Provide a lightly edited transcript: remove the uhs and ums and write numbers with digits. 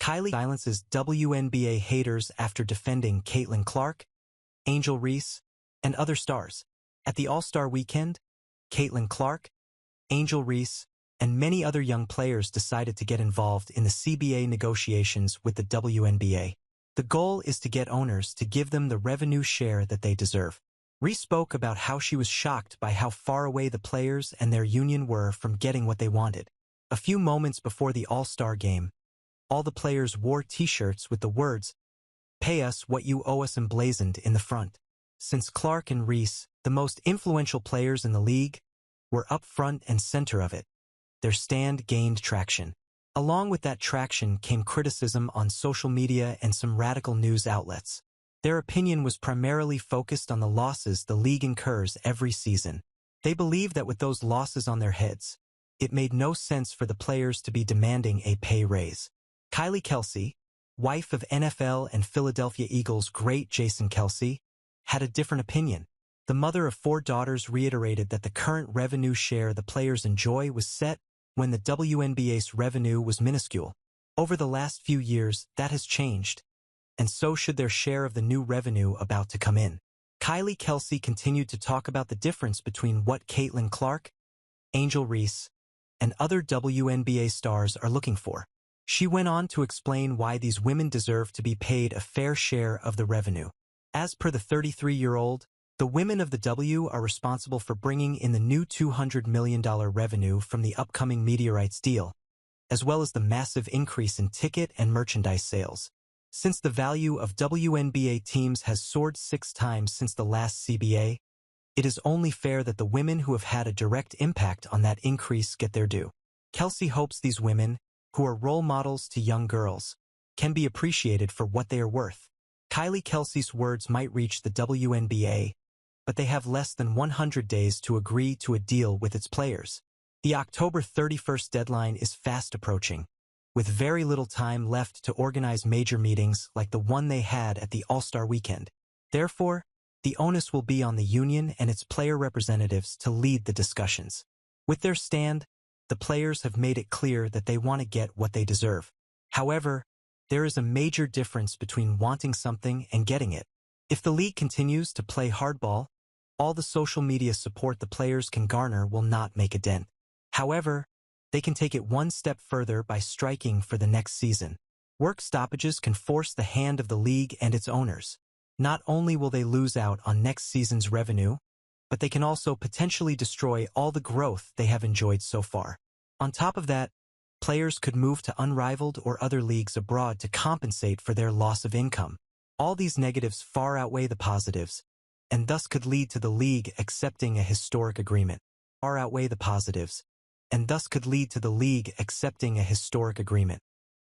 Kylie silences WNBA haters after defending Caitlin Clark, Angel Reese, and other stars. At the All-Star Weekend, Caitlin Clark, Angel Reese, and many other young players decided to get involved in the CBA negotiations with the WNBA. The goal is to get owners to give them the revenue share that they deserve. Reese spoke about how she was shocked by how far away the players and their union were from getting what they wanted. A few moments before the All-Star game, all the players wore T-shirts with the words, "Pay us what you owe us," emblazoned in the front. Since Clark and Reese, the most influential players in the league, were up front and center of it, their stand gained traction. Along with that traction came criticism on social media and some radical news outlets. Their opinion was primarily focused on the losses the league incurs every season. They believed that with those losses on their heads, it made no sense for the players to be demanding a pay raise. Kylie Kelce, wife of NFL and Philadelphia Eagles great Jason Kelce, had a different opinion. The mother of 4 daughters reiterated that the current revenue share the players enjoy was set when the WNBA's revenue was minuscule. Over the last few years, that has changed, and so should their share of the new revenue about to come in. Kylie Kelce continued to talk about the difference between what Caitlin Clark, Angel Reese, and other WNBA stars are looking for. She went on to explain why these women deserve to be paid a fair share of the revenue. As per the 33-year-old, the women of the W are responsible for bringing in the new $200 million revenue from the upcoming media rights deal, as well as the massive increase in ticket and merchandise sales. Since the value of WNBA teams has soared 6 times since the last CBA, it is only fair that the women who have had a direct impact on that increase get their due. Kelce hopes these women, who are role models to young girls, can be appreciated for what they are worth. Kylie Kelce's words might reach the WNBA, but they have less than 100 days to agree to a deal with its players. The October 31st deadline is fast approaching, with very little time left to organize major meetings like the one they had at the All-Star Weekend. Therefore, the onus will be on the union and its player representatives to lead the discussions. With their stand, the players have made it clear that they want to get what they deserve. However, there is a major difference between wanting something and getting it. If the league continues to play hardball, all the social media support the players can garner will not make a dent. However, they can take it one step further by striking for the next season. Work stoppages can force the hand of the league and its owners. Not only will they lose out on next season's revenue, but they can also potentially destroy all the growth they have enjoyed so far. On top of that, players could move to unrivaled or other leagues abroad to compensate for their loss of income. All these negatives far outweigh the positives, and thus could lead to the league accepting a historic agreement. Far outweigh the positives, and thus could lead to the league accepting a historic agreement.